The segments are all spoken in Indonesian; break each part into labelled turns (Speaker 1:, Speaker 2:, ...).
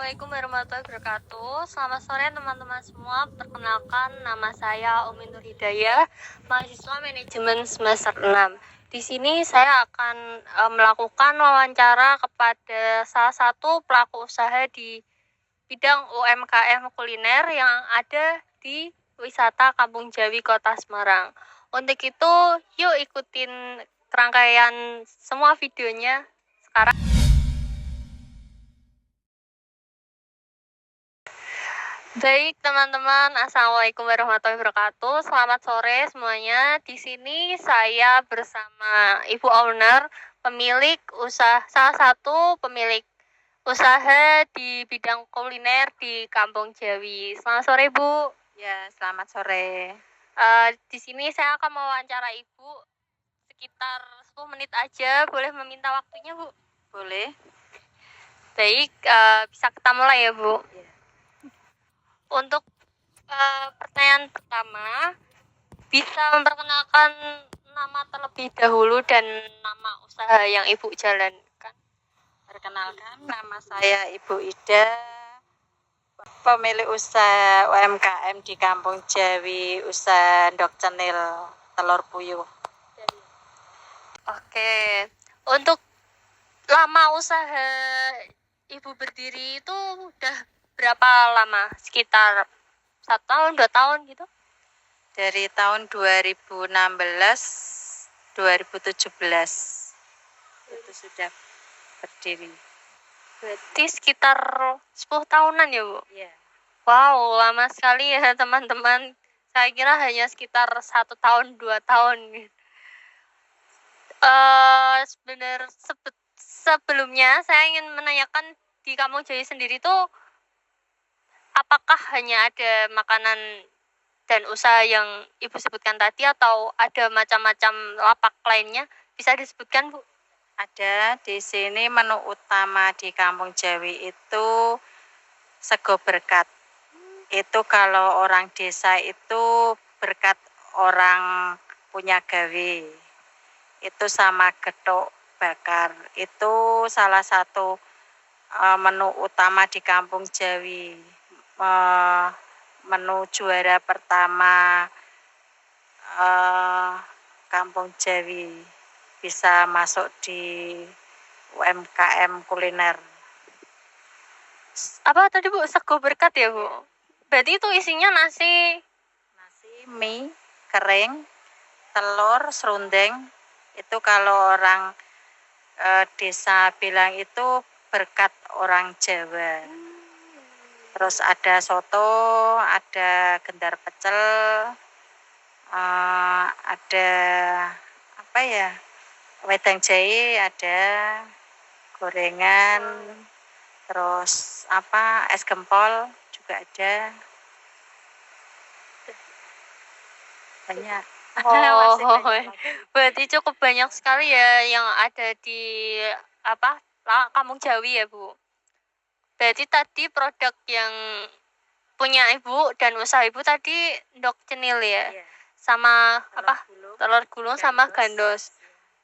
Speaker 1: Assalamualaikum warahmatullahi wabarakatuh. Selamat sore teman-teman semua. Perkenalkan, nama saya Umi Nur Hidayah, mahasiswa manajemen semester 6. Di sini saya akan melakukan wawancara kepada salah satu pelaku usaha di bidang UMKM kuliner yang ada di wisata Kampung Jawi Kota Semarang. Untuk itu, yuk ikutin rangkaian semua videonya sekarang. Baik teman-teman, Assalamualaikum warahmatullahi wabarakatuh. Selamat sore semuanya. Di sini saya bersama Ibu Owner, pemilik usaha, salah satu pemilik usaha di bidang kuliner di Kampung Jawi. Selamat sore Bu.
Speaker 2: Ya, selamat sore.
Speaker 1: Di sini saya akan mewawancara Ibu sekitar 10 menit aja. Boleh meminta waktunya Bu?
Speaker 2: Boleh?
Speaker 1: Baik, bisa kita mulai ya Bu.
Speaker 2: Ya.
Speaker 1: Untuk pertanyaan pertama, bisa memperkenalkan nama terlebih dahulu dan nama usaha yang Ibu jalankan.
Speaker 2: Perkenalkan, nama saya Ibu Ida, pemilik usaha UMKM di Kampung Jawi, usaha ndok cenil telur puyuh.
Speaker 1: Oke, untuk lama usaha Ibu berdiri itu udah berapa lama? Sekitar 1 tahun, 2 tahun gitu?
Speaker 2: Dari tahun 2016, 2017 itu sudah berdiri.
Speaker 1: Berarti sekitar 10 tahunan ya Bu?
Speaker 2: Iya.
Speaker 1: Wow, lama sekali ya teman-teman. Saya kira hanya sekitar 1 tahun, 2 tahun. Sebelumnya saya ingin menanyakan di Kampung Jawi sendiri tuh apakah hanya ada makanan dan usaha yang Ibu sebutkan tadi atau ada macam-macam lapak lainnya? Bisa disebutkan Bu?
Speaker 2: Ada di sini menu utama di Kampung Jawi itu sego berkat. Itu kalau orang desa itu berkat orang punya gawe. Itu sama getuk bakar. Itu salah satu menu utama di Kampung Jawi. Menu juara pertama Kampung Jawi bisa masuk di UMKM kuliner.
Speaker 1: Apa tadi Bu? Sego berkat ya Bu? Berarti itu isinya nasi,
Speaker 2: mie kering, telur, serundeng. Itu kalau orang desa bilang itu berkat orang Jawa. Terus ada soto, ada gendar pecel, ada apa ya, wedang jahe, ada gorengan, terus apa, es gempol juga ada. Banyak.
Speaker 1: Berarti cukup banyak sekali ya yang ada di Kampung Jawi ya Bu. Berarti tadi produk yang punya Ibu dan usaha Ibu tadi ndok cenil ya, sama telur gulung sama gandos.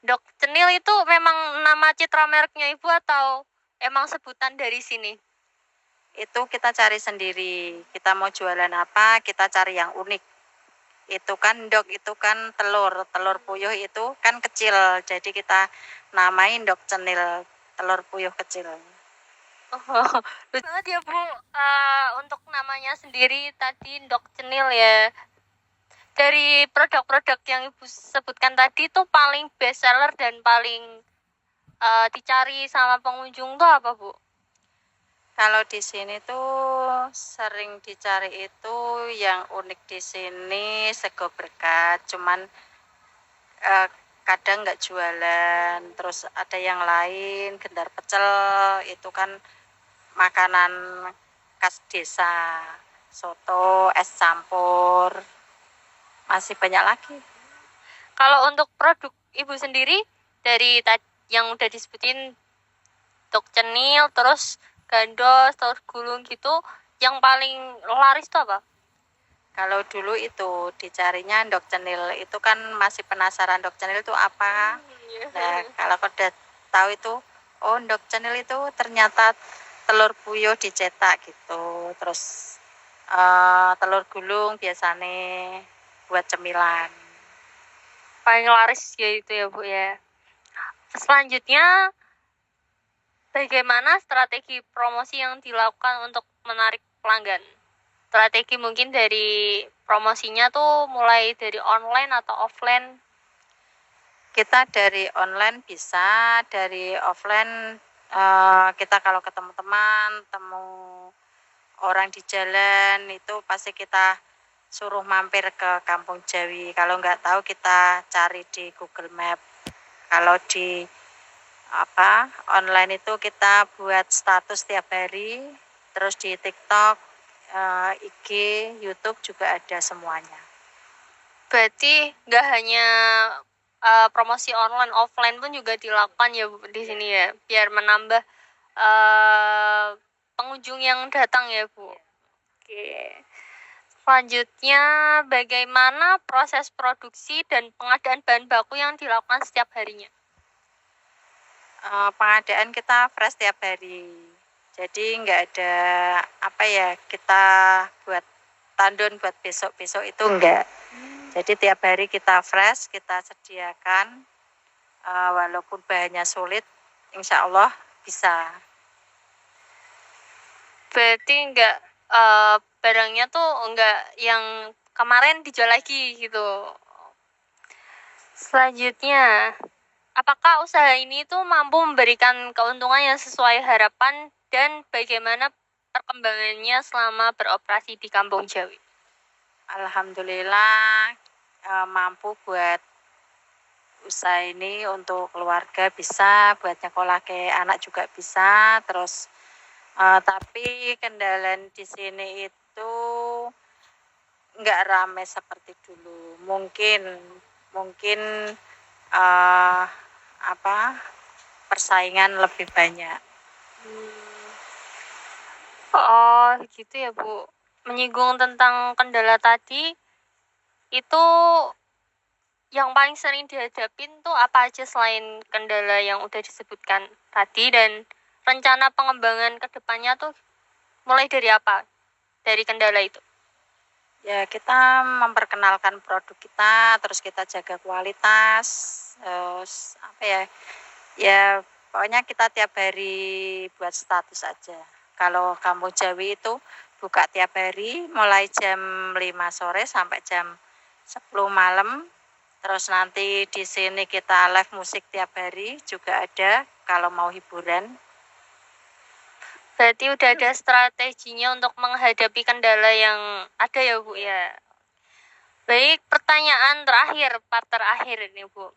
Speaker 1: Ndok cenil itu memang nama citra mereknya Ibu atau emang sebutan dari sini?
Speaker 2: Itu kita cari sendiri. Kita mau jualan apa, kita cari yang unik. Itu kan ndok, itu kan telur puyuh itu kan kecil, jadi kita namain ndok cenil, telur puyuh kecil.
Speaker 1: Oh, lucu banget ya Bu. Untuk namanya sendiri tadi ndok cenil ya. Dari produk-produk yang Ibu sebutkan tadi tuh paling best seller dan paling dicari sama pengunjung tuh apa Bu?
Speaker 2: Kalau di sini tuh sering dicari itu yang unik di sini sego berkat, cuman kadang nggak jualan. Terus ada yang lain, gendar pecel, itu kan makanan khas desa, soto, es campur, masih banyak lagi.
Speaker 1: Kalau untuk produk Ibu sendiri dari yang udah disebutin ndok cenil, terus gandos, telur gulung gitu, yang paling laris itu apa?
Speaker 2: Kalau dulu itu dicarinya ndok cenil, itu kan masih penasaran ndok cenil itu apa. Nah, kalau udah tahu itu, oh ndok cenil itu ternyata telur puyuh dicetak gitu. Terus telur gulung biasanya buat cemilan.
Speaker 1: Paling laris ya itu ya Bu ya. Selanjutnya, bagaimana strategi promosi yang dilakukan untuk menarik pelanggan? Strategi mungkin dari promosinya tuh mulai dari online atau offline.
Speaker 2: Kita dari online bisa, dari offline kita kalau ketemu teman, temu orang di jalan itu pasti kita suruh mampir ke Kampung Jawi. Kalau nggak tahu kita cari di Google Map. Kalau di online itu kita buat status tiap hari, terus di TikTok, IG, YouTube juga ada semuanya.
Speaker 1: Berarti nggak hanya promosi online, offline pun juga dilakukan ya Bu di sini ya, biar menambah pengunjung yang datang ya Bu. Oke. Selanjutnya, bagaimana proses produksi dan pengadaan bahan baku yang dilakukan setiap harinya?
Speaker 2: Pengadaan kita fresh tiap hari. Jadi nggak ada kita buat tandon buat besok-besok itu enggak. Jadi tiap hari kita fresh, kita sediakan walaupun bahannya sulit, insya Allah bisa.
Speaker 1: Berarti enggak barangnya tuh enggak yang kemarin dijual lagi gitu. Selanjutnya, apakah usaha ini tuh mampu memberikan keuntungan yang sesuai harapan dan bagaimana perkembangannya selama beroperasi di Kampung Jawi?
Speaker 2: Alhamdulillah mampu buat usaha ini untuk keluarga bisa, buat nyekolah ke anak juga bisa. Terus tapi kendala di sini itu nggak ramai seperti dulu. Mungkin persaingan lebih banyak.
Speaker 1: Oh, gitu ya Bu. Menyinggung tentang kendala tadi, itu yang paling sering dihadapin tuh apa aja selain kendala yang udah disebutkan tadi, dan rencana pengembangan ke depannya tuh mulai dari apa? Dari kendala itu.
Speaker 2: Ya, kita memperkenalkan produk kita, terus kita jaga kualitas, terus ya pokoknya kita tiap hari buat status aja. Kalau Kampung Jawi itu buka tiap hari mulai jam 5 sore sampai jam 10 malam. Terus nanti di sini kita live musik tiap hari juga ada kalau mau hiburan.
Speaker 1: Berarti udah ada strateginya untuk menghadapi kendala yang ada ya Bu ya. Baik, pertanyaan terakhir, part terakhir ini Bu.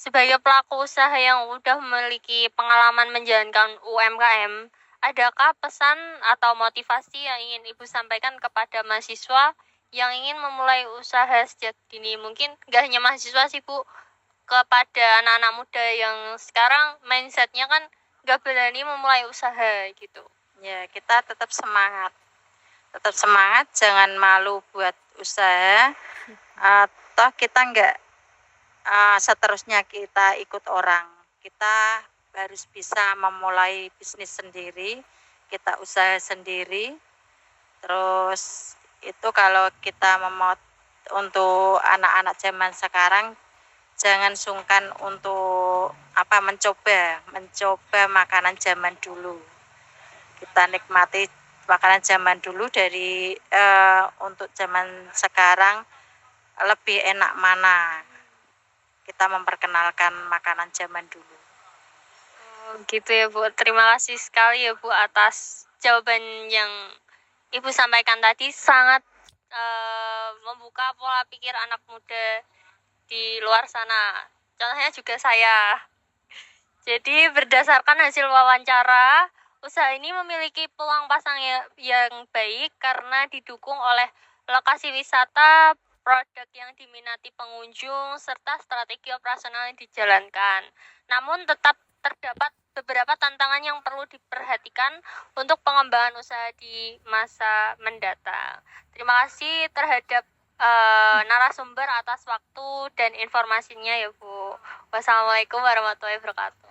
Speaker 1: Sebagai pelaku usaha yang udah memiliki pengalaman menjalankan UMKM, adakah pesan atau motivasi yang ingin Ibu sampaikan kepada mahasiswa yang ingin memulai usaha sejak dini? Mungkin nggak hanya mahasiswa sih Bu, kepada anak-anak muda yang sekarang mindsetnya kan nggak berani memulai usaha gitu.
Speaker 2: Ya, kita tetap semangat, jangan malu buat usaha. Toh kita nggak seterusnya kita ikut orang. Kita harus bisa memulai bisnis sendiri, kita usaha sendiri. Terus itu kalau kita untuk anak-anak zaman sekarang, jangan sungkan untuk mencoba makanan zaman dulu. Kita nikmati makanan zaman dulu dari untuk zaman sekarang lebih enak mana. Kita memperkenalkan makanan zaman dulu.
Speaker 1: Gitu ya Bu. Terima kasih sekali ya Bu atas jawaban yang Ibu sampaikan tadi, sangat membuka pola pikir anak muda di luar sana. Contohnya juga saya. Jadi berdasarkan hasil wawancara, usaha ini memiliki peluang pasang yang baik karena didukung oleh lokasi wisata, produk yang diminati pengunjung, serta strategi operasional yang dijalankan. Namun tetap terdapat beberapa tantangan yang perlu diperhatikan untuk pengembangan usaha di masa mendatang. Terima kasih terhadap narasumber atas waktu dan informasinya ya Bu. Wassalamualaikum warahmatullahi wabarakatuh.